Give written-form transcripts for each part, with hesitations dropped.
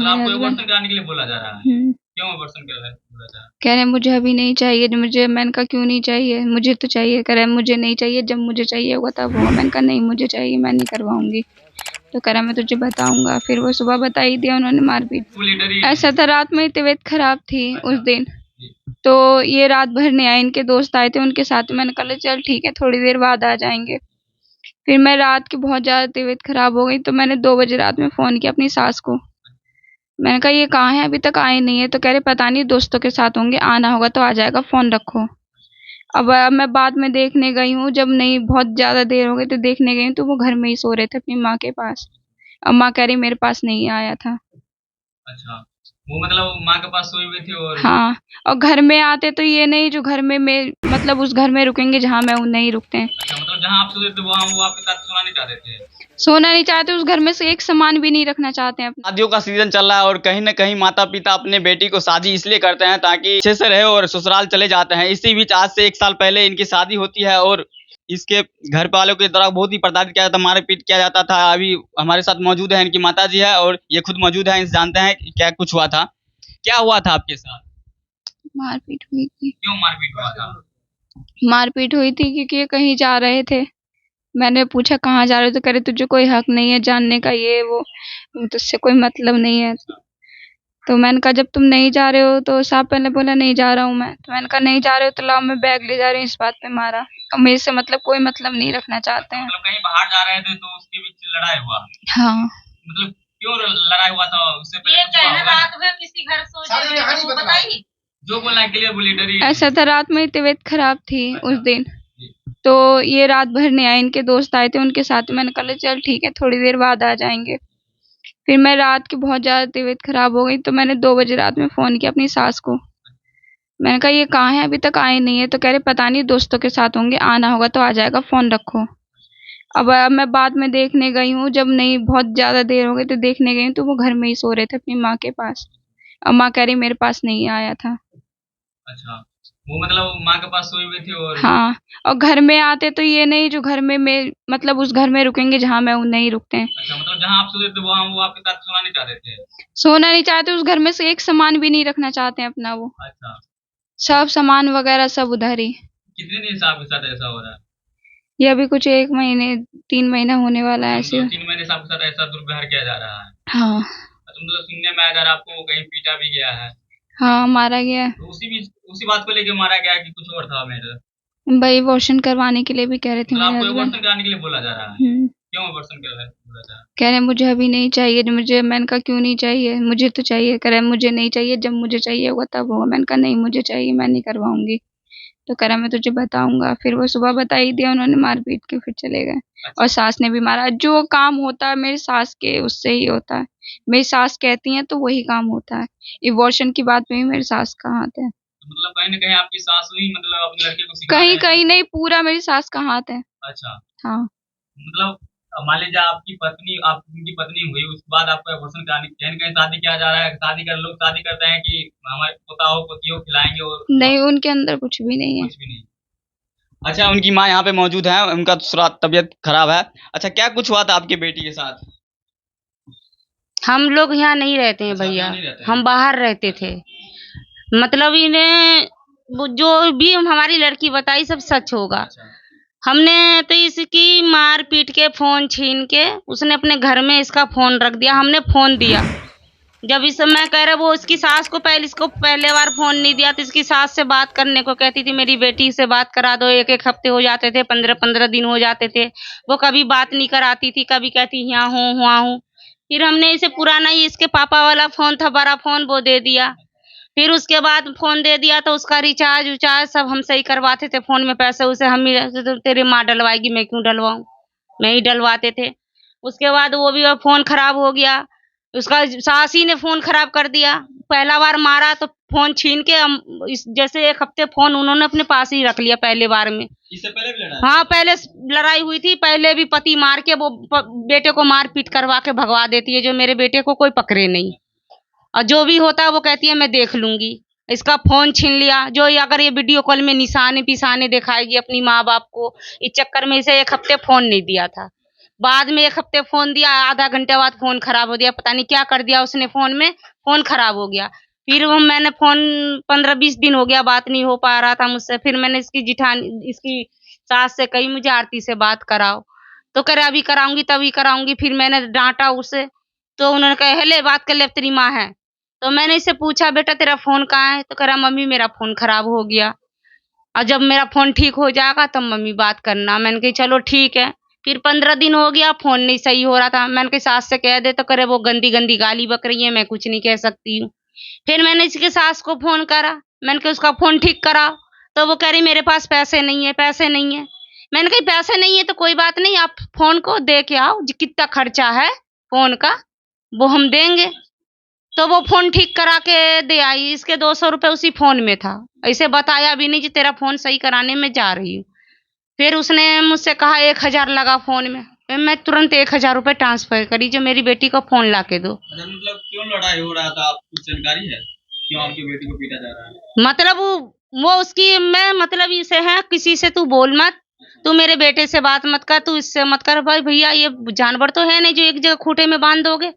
थे मतलब मेरे आपको हस्बैंड। अबॉर्शन कराने के लिए बोला जा रहा है? क्यों अबॉर्शन बोला जा रहा है? कह रहे हैं मुझे अभी नहीं चाहिए, मुझे। मैंने कहा क्यों नहीं चाहिए, मुझे तो चाहिए। कह रहे हैं मुझे नहीं चाहिए, जब मुझे चाहिए होगा तब होगा। मैंने कहा नहीं मुझे चाहिए, मैं नहीं करवाऊंगी। तो कह रहा मैं तुझे बताऊंगा। फिर वो सुबह बता ही दिया उन्होंने, मारपीट। वो लीडर ही ऐसा था, रात में तबीयत खराब थी उस अच्छा दिन। जी। तो ये रात भर नहीं आए, इनके दोस्त आए थे, उनके साथ मैंने कहा चल ठीक है थोड़ी देर बाद आ जाएंगे। फिर मैं रात की बहुत ज्यादा तबीयत खराब हो गई, तो मैंने 2 बजे रात में फोन किया अपनी सास को। मैंने कहा ये कहाँ है, अभी तक आए नहीं है। तो कह रहे पता नहीं दोस्तों के साथ होंगे, आना होगा तो आ जाएगा, फोन रखो। अब मैं बाद में देखने गई हूँ, जब नहीं बहुत ज्यादा देर हो गई तो देखने गई हूँ, तो वो घर में ही सो रहे थे अपनी माँ के पास। अब माँ कह रही मेरे पास नहीं आया था। अच्छा, वो मतलब माँ के पास सोई हुई थी और हाँ, और घर में आते तो ये नहीं जो घर में मतलब उस घर में रुकेंगे जहाँ मैं नहीं रुकते हैं। अच्छा मतलब जहाँ आप सोते थे वहाँ वो आपके साथ सोना नहीं चाहते थे? सोना नहीं चाहते, उस घर में से एक सामान भी नहीं रखना चाहते हैं अपना। शादियों का सीजन चल रहा है और कहीं ना कहीं माता पिता अपने बेटी को शादी इसलिए करते हैं ताकि अच्छे से रहे और ससुराल चले जाते हैं। इसी बीच आज से 1 साल पहले इनकी शादी होती है और इसके घर वालों के द्वारा बहुत ही प्रताड़ित किया जाता, मारपीट किया जाता था। अभी हमारे साथ मौजूद है इनकी माता जी है और ये खुद मौजूद है, इनसे जानते हैं कि क्या कुछ हुआ था, क्या हुआ था आपके साथ, मारपीट हुई थी। क्यों मारपीट हुआ था? मारपीट हुई थी क्योंकि ये कहीं जा रहे थे। मैंने पूछा कहाँ जा रहे हो, तो कह रहे तुझे कोई हक नहीं है जानने का, ये वो, तुझसे कोई मतलब नहीं है। तो मैंने कहा जब तुम नहीं जा रहे हो तो साहब पहले बोला नहीं जा रहा हूँ मैं। तो मैंने कहा नहीं जा रहे हो तो लाओ मैं बैग ले जा रही हूँ, इस बात पे मारा। और मेरे से मतलब कोई मतलब नहीं रखना चाहते हैं। मतलब कहीं बाहर जा रहे थे तो उसके बीच लड़ाई हुआ? हाँ। मतलब क्यों लड़ाई हुआ था उससे पहले? ये कुछ हुआ कहना होगा? रात में किसी घर सो जाए तो बताइए। जो बोलना है क्लियर बोलिए, डरिए ऐसा था, रात में तबीयत खराब थी उस दिन। जी। तो ये रात भर नहीं आए, इनके दोस्त आए थे, उनके साथ मैंने कहा चल ठीक है थोड़ी देर बाद आ जाएंगे। फिर मैं रात की बहुत ज्यादा तबीयत खराब हो गई, तो मैंने 2 बजे रात में फोन किया अपनी सास को। मैंने कहा ये कहाँ है, अभी तक आए नहीं है। तो कह रहे पता नहीं दोस्तों के साथ होंगे, आना होगा तो आ जाएगा, फोन रखो। अब मैं बाद में देखने गई हूँ, जब नहीं बहुत ज्यादा देर हो गई तो देखने गई हूँ, तो वो घर में ही सो रहे थे अपनी माँ के पास। अब माँ कह रही मेरे पास नहीं आया था। अच्छा, वो मतलब माँ के पास सोई हुई थी और हाँ, और घर में आते तो ये नहीं जो घर में मतलब उस घर में रुकेंगे जहाँ मैं नहीं रुकते हैं। अच्छा मतलब जहाँ आप सोते थे वहाँ वो आपके साथ सोना नहीं चाहते थे? सोना नहीं चाहते, उस घर में से एक सामान भी नहीं रखना चाहते हैं अपना। वो अच्छा, सब सामान वगैरह सब उधर ही। कितने दिन से आपके साथ ऐसा हो रहा है? ये अभी कुछ 1 महीने 3 महीना होने वाला है ऐसे। मतलब 3 महीने से आपके साथ ऐसा दुर्व्यवहार किया जा रहा है? हाँ। अच्छा, मतलब सुनने में अगर आपको कहीं पीटा भी गया है हाँ, मारा गया है। तो उसी बात को लेके मारा गया है कि कुछ और था मेरे? भाई अबॉर्शन करवाने के लिए भी कह रहे थे मतलब मेरे आपको हस्बैंड। अबॉर्शन कराने के लिए बोला जा रहा है? क्यों अबॉर्शन बोला जा रहा है? कह रहे मुझे अभी नहीं चाहिए, मुझे। मैंने कहा क्यों नहीं चाहिए, मुझे तो चाहिए। कह रहे मुझे नहीं चाहिए, जब मुझे चाहिए होगा तब होगा। मैंने कहा नहीं मुझे चाहिए, मैं नहीं करवाऊंगी। तो कह रहा मैं तुझे बताऊंगा। फिर वो सुबह बता ही दिया उन्होंने, मारपीट के फिर चले गए। और सास ने भी मारा। जो काम होता है मेरी सास के उससे ही होता है। मेरी सास कहती है तो वही काम होता है। अबॉर्शन की बात में भी मेरी सास का हाथ है। तो मतलब कहीं ना कहीं आपकी सास हुई मतलब अपने लड़के को सिखा रहे कहीं हैं? कहीं नहीं, पूरा मेरी सास का हाथ है। अच्छा, हाँ। मतलब मान लीजिए आपकी पत्नी आप उनकी पत्नी हुई उसके बाद आपको अबॉर्शन कराने कहीं न कहीं शादी किया जा रहा है, शादी कर लोग शादी करते हैं कि हमारे पोता हो पोती हो खिलाएंगे और नहीं, उनके अंदर कुछ भी नहीं है। कुछ भी नहीं? अच्छा उनकी माँ यहाँ पे मौजूद है, उनका थोड़ा तबीयत खराब है। अच्छा क्या कुछ हुआ था आपके बेटी के साथ? हम लोग यहाँ नहीं रहते हैं अच्छा, आप भैया, यहाँ नहीं रहते हैं? हम बाहर रहते थे। मतलब इन्हें वो जो भी हमारी लड़की बताई सब सच होगा। अच्छा, हमने तो इसकी मार पीट के फोन छीन के उसने अपने घर में इसका फोन रख दिया। हमने फोन दिया जब इस मैं कह रहा वो इसकी सास को इसको पहले बार फोन नहीं दिया तो इसकी सास से बात करने को कहती थी मेरी बेटी से बात करा दो। 1-1 हफ्ते हो जाते थे, 15-15 दिन हो जाते थे। वो कभी बात नहीं कराती थी, कभी कहती यहाँ हूँ वहाँ हूँ। फिर हमने इसे पुराना ही इसके पापा वाला फोन था, बड़ा फोन, वो दे दिया। फिर उसके बाद फोन दे दिया तो उसका रिचार्ज उचार्ज सब हम सही करवाते थे। फोन में पैसे उसे हम ही तो तेरी माँ डलवाएगी, मैं क्यों डलवाऊं, मैं ही डलवाते थे। उसके बाद वो भी फोन खराब हो गया, उसका सास ही ने फोन खराब कर दिया। पहला बार मारा तो फोन छीन के हम जैसे 1 हफ्ते फोन उन्होंने अपने पास ही रख लिया पहले बार में। इससे पहले भी लड़ा? हाँ, पहले लड़ाई हुई थी, पहले भी पति मार के वो बेटे को मार पीट करवा के भगवा देती है, जो मेरे बेटे को कोई पकड़े नहीं। और जो भी होता है वो कहती है मैं देख लूंगी। इसका फोन छीन लिया, जो अगर ये वीडियो कॉल में निशाने पिसाने दिखाएगी अपनी माँ बाप को, इस चक्कर में इसे 1 हफ्ते फोन नहीं दिया था। बाद में 1 हफ्ते फोन दिया, आधा घंटे बाद फोन खराब हो गया, पता नहीं क्या कर दिया उसने फोन में, फोन खराब हो गया। फिर वो मैंने फोन 15-20 दिन हो गया, बात नहीं हो पा रहा था मुझसे। फिर मैंने इसकी सास से कही मुझे आरती से बात कराओ, तो करे अभी कराऊंगी तभी कराऊंगी। फिर मैंने डांटा उसे, तो उन्होंने कहा ले बात कर ले, अब तेरी माँ है। तो मैंने इससे पूछा बेटा तेरा फोन कहाँ है, तो कह रहा मम्मी मेरा फोन खराब हो गया, और जब मेरा फोन ठीक हो जाएगा तब मम्मी बात करना। मैंने कही चलो ठीक है। फिर 15 दिन हो गया, फोन नहीं सही हो रहा था। मैंने कही सास से कह दे, तो करे वो गंदी गंदी गाली बक रही है, मैं कुछ नहीं कह सकती हूँ। फिर मैंने इसके सास को फोन करा, मैंने कहा उसका फोन ठीक कराओ, तो वो कह रही मेरे पास पैसे नहीं है, पैसे नहीं है। मैंने कही पैसे नहीं है तो कोई बात नहीं, आप फोन को दे के आओ, कितना खर्चा है फोन का वो हम देंगे। तो वो फोन ठीक करा के दे आई, इसके 200 रुपए उसी फोन में था, ऐसे बताया भी नहीं कि तेरा फोन सही कराने में जा रही हूँ। फिर उसने मुझसे कहा 1000 लगा फोन में, फिर मैं तुरंत 1000 रुपए ट्रांसफर करी जो मेरी बेटी को फोन ला के दो। अच्छा, मतलब क्यों लड़ाई हो रहा था, आपको कुछ जानकारी है क्यों आपकी बेटी को पीटा जा रहा है? मतलब वो उसकी मैं मतलब इसे है, किसी से तू बोल मत, तू मेरे बेटे से बात मत कर, तू इससे मत कर। भाई भैया ये जानवर तो है नहीं जो एक जगह खूंटे में बांध दोगे।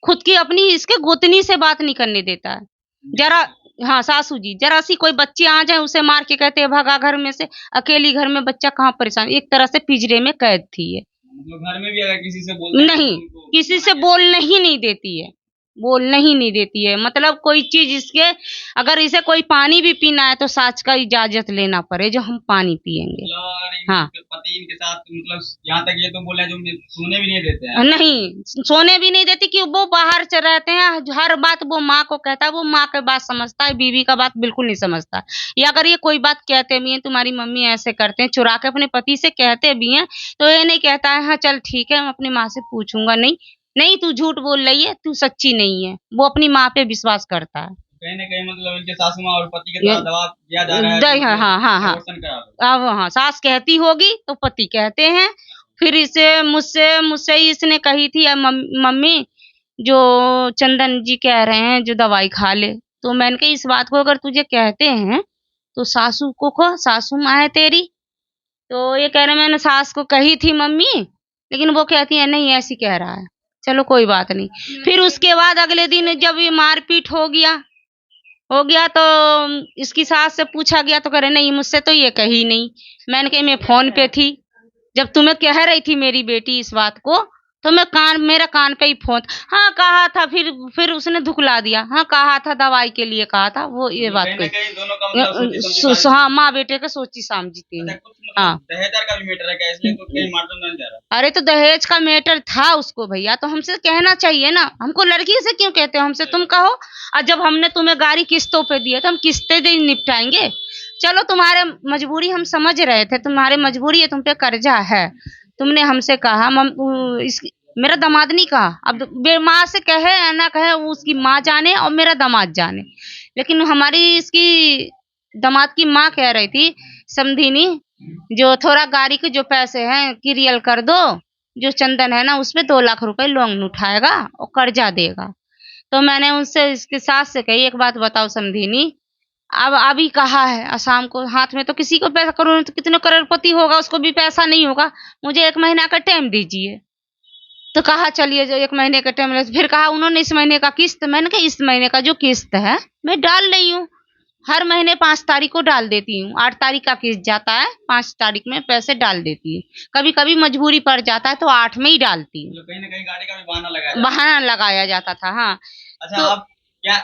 खुद की अपनी इसके गोतनी से बात नहीं करने देता है जरा। हाँ सासू जी, जरा सी कोई बच्चे आ जाए उसे मार के कहते हैं भगा घर में से। अकेली घर में बच्चा कहाँ परेशान, एक तरह से पिंजरे में कैद थी ये। मतलब घर में भी अगर किसी से बोलते हैं तो नहीं, उनको किसी से बोलने ही नहीं देती है, बोलने ही नहीं देती है। मतलब कोई चीज इसके, अगर इसे कोई पानी भी पीना है तो सास का इजाजत लेना पड़े जो हम पानी पियेंगे। मतलब अगर हाँ। इनके पति इनके साथ मतलब यहाँ तक ये तो बोला है जो सोने भी नहीं देते हैं। नहीं, सोने भी नहीं देती कि वो बाहर चल रहते हैं, हर बात वो माँ को कहता है, वो माँ की बात समझता है, बीवी का बात बिल्कुल नहीं समझता। या अगर ये कोई बात कहते भी हैं तुम्हारी मम्मी ऐसे करते हैं, चुरा के अपने पति से कहते भी हैं, तो ये नहीं कहता है हाँ चल ठीक है मैं अपनी माँ से पूछूंगा। नहीं नहीं, तू झूठ बोल रही है, तू सच्ची नहीं है। वो अपनी माँ पे विश्वास करता है। कहीं ना कहीं मतलब इनके सासू माँ और पति के द्वारा दबाव दिया जा रहा है हाँ हाँ हाँ हाँ, abortion करा लो। अब हाँ सास कहती होगी तो पति कहते हैं। फिर इसे मुझसे ही इसने कही थी मम्मी जो चंदन जी कह रहे हैं जो दवाई खा ले, तो मैंने कही इस बात को अगर तुझे कहते हैं तो सासू को कहो, सासू माँ है तेरी। तो ये कह रहे मैंने सास को कही थी मम्मी, लेकिन वो कहती है नहीं ऐसी कह रहा है। चलो कोई बात नहीं। फिर उसके बाद अगले दिन जब ये मारपीट हो गया तो इसकी सास से पूछा गया तो कह रहे नहीं मुझसे तो ये कही नहीं। मैंने कही मैं फोन पे थी जब तुम्हें कह रही थी मेरी बेटी इस बात को, तो मेरा कान पे ही फोन। हाँ कहा था, फिर उसने धुकला दिया। हाँ कहा था दवाई के लिए कहा था, वो ये बात कहीं ना कही। कहीं दोनों का मतलब सोची समझी हाँ माँ बेटे के सोची समझी थी। अच्छा, कुछ हाँ। मतलब दहेज का भी मैटर है क्या, इसलिए तो कहीं मारना नहीं जा रहा। अरे तो दहेज का मैटर था उसको भैया, तो हमसे कहना चाहिए ना, हमको लड़की से क्यों कहते हो, हमसे तुम कहो। और जब हमने तुम्हें गाड़ी किस्तों पे दी है तो हम किस्तें दे निपटाएंगे। चलो तुम्हारे मजबूरी हम समझ रहे थे, तुम्हारी मजबूरी है, तुम पे कर्जा है। तुमने हमसे कहा मेरा दामाद नहीं कहा, अब माँ से कहे या ना कहे उसकी माँ जाने और मेरा दामाद जाने, लेकिन हमारी इसकी दामाद की माँ कह रही थी समधिनी जो थोड़ा गाड़ी के जो पैसे हैं क्लियर कर दो, जो चंदन है ना उसपे 2 लाख रुपए लोन उठाएगा और कर्जा देगा। तो मैंने उनसे इसके सास से कही एक बात बताओ समधिनी, अब अभी कहा है असम को हाथ में तो किसी को पैसा करो तो कितने करोड़पति होगा उसको भी पैसा नहीं होगा, मुझे 1 महीना का टाइम दीजिए। तो कहा चलिए जो 1 महीने का टाइम, फिर कहा उन्होंने इस महीने का किस्त। मैंने कहा इस महीने का जो किस्त है मैं डाल रही हूँ, हर महीने 5 तारीख को डाल देती हूँ। 8 तारीख का किस्त जाता है, 5 तारीख में पैसे डाल देती हूँ। कभी कभी मजबूरी पड़ जाता है तो 8 में ही डालती हूँ। कहीं ना कहीं गाड़ी का भी बहाना लगाया जाता था। हाँ अच्छा, तो आप क्या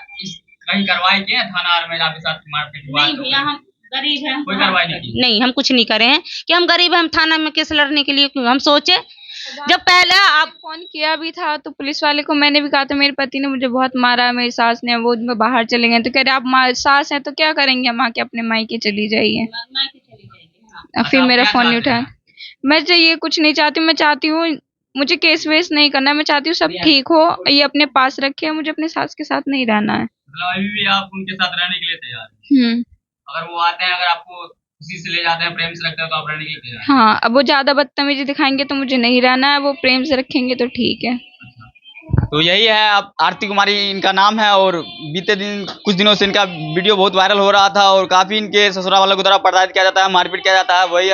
कहीं कार्रवाई किए थाना में आपके साथ मारपीट हुआ? नहीं भैया हम गरीब हैं, कोई कार्रवाई नहीं की? नहीं हम कुछ नहीं करे हैं कि हम गरीब हैं, हम थाना में केस लड़ने के लिए क्यों। हम सोचे जब पहले आप फोन किया भी था तो पुलिस वाले को मैंने भी कहा था मेरे पति ने मुझे बहुत मारा, मेरी सास ने, वो बाहर चले गए। तो कह रहे आप सास हैं तो क्या करेंगे, हम आके अपने मायके चली जाइए। फिर मेरा फोन नहीं उठाया। मैं तो ये कुछ नहीं चाहती, मैं चाहती हूँ मुझे केस वेस नहीं करना, मैं चाहती हूँ सब ठीक हो, ये अपने पास रखे, मुझे अपने सास के साथ नहीं रहना है। मतलब अभी भी आप उनके साथ रहने के लिए तैयार हैं? अगर वो आते हैं, अगर आपको खुशी से ले जाते हैं, प्रेम से रखते हैं, तो आप रहने के लिए तैयार हैं? हाँ, अब वो ज्यादा बदतमीजी दिखाएंगे तो मुझे नहीं रहना है, वो प्रेम से रखेंगे तो ठीक है। तो यही है, अब आरती कुमारी इनका नाम है और बीते दिन कुछ दिनों से इनका वीडियो बहुत वायरल हो रहा था और काफी इनके ससुराल वालों के द्वारा प्रताड़ित किया जाता है, मारपीट किया जाता है। वही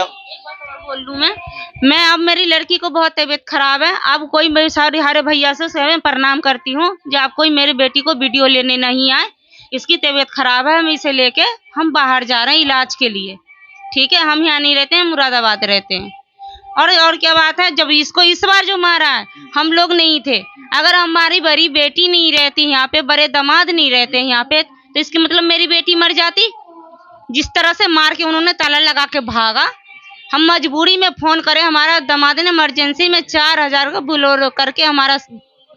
बोल लूं मैं अब मेरी लड़की को बहुत तबीयत खराब है। अब कोई मेरे सारे हरे भैया से मैं प्रणाम करती हूँ जो आप कोई मेरी बेटी को वीडियो लेने नहीं आए। इसकी तबीयत खराब है, हम इसे लेके हम बाहर जा रहे हैं इलाज के लिए। ठीक है, हम यहाँ नहीं रहते हैं, मुरादाबाद रहते हैं। और क्या बात है, जब इसको इस बार जो मारा है हम लोग नहीं थे। अगर हमारी बड़ी बेटी नहीं रहती यहाँ पे, बड़े दामाद नहीं रहते यहाँ पे, तो इसकी मतलब मेरी बेटी मर जाती। जिस तरह से मार के उन्होंने ताला लगा के भागा, हम मजबूरी में फोन करे, हमारा दामाद ने इमरजेंसी में 4000 का बोलेरो करके हमारा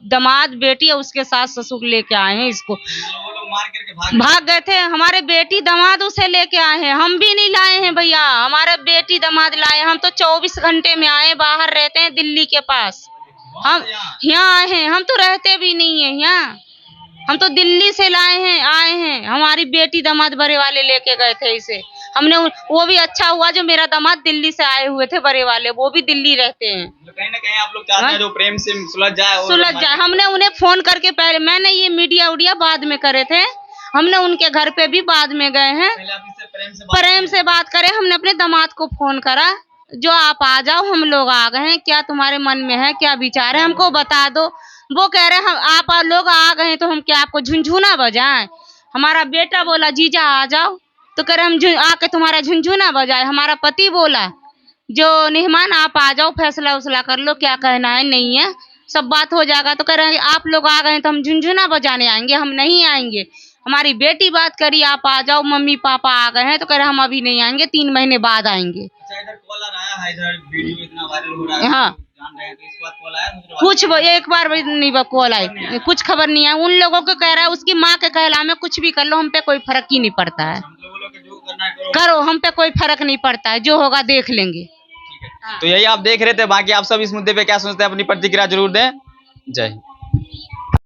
दामाद बेटी और उसके सास ससुर लेके आए हैं। इसको वो लोग मार करके भाग गए थे। हमारे बेटी दामाद उसे लेके आए हैं, हम भी नहीं लाए हैं भैया। हमारे बेटी दामाद लाए, हम तो 24 घंटे में आए। बाहर रहते हैं दिल्ली के पास, हम यहाँ आए हैं। हम तो रहते भी नहीं है यहाँ, हम तो दिल्ली से आए हैं। हमारी बेटी दामाद बड़े वाले लेके गए थे इसे। हमने वो भी अच्छा हुआ जो मेरा दामाद दिल्ली से आए हुए थे बड़े वाले, वो भी दिल्ली रहते हैं। तो कहीं ना कहीं आप लोग चाहते हैं जो प्रेम से सुलझ जाए। हमने उन्हें फोन करके पहले, मैंने ये मीडिया उडिया बाद में करे थे, हमने उनके घर पे भी बाद में गए हैं। पहले आप इससे प्रेम से बात करें। हमने अपने दामाद को फोन करा, जो आप आ जाओ, हम लोग आ गए हैं, क्या तुम्हारे मन में है, क्या विचार है, हमको बता दो। वो कह रहे हम आप लोग आ गए तो हम क्या आपको झुनझुना बजाएं। हमारा बेटा बोला जीजा आ जाओ, तो कह रहे हम आके तुम्हारा झुनझुना बजाए। हमारा पति बोला जो मेहमान आप आ जाओ, फैसला उसला कर लो, क्या कहना है नहीं है, सब बात हो जाएगा। तो कह रहे हैं आप लोग आ गए तो हम झुनझुना बजाने आएंगे, हम नहीं आएंगे। हमारी बेटी बात करी आप आ जाओ, मम्मी पापा आ गए हैं, तो कह रहे हम अभी नहीं आएंगे, 3 महीने बाद आएंगे। अच्छा, इधर कॉलर आया है, इधर वीडियो इतना वायरल हो रहा है, हाँ, जान रहे हैं, तो इस बात कॉल आया कुछ एक बार भी नहीं कॉल आई, कुछ खबर नहीं है। उन लोगों को कह रहा है उसकी माँ के कहला में कुछ भी कर लो, हम पे कोई फर्क ही नहीं पड़ता है। हम लोगों को जो करना है करो, हम पे कोई फर्क नहीं पड़ता है, जो होगा देख लेंगे। तो यही आप देख रहे थे। बाकी आप सब इस मुद्दे पे क्या सोचते हैं, अपनी प्रतिक्रिया जरूर दें। जय हिंद।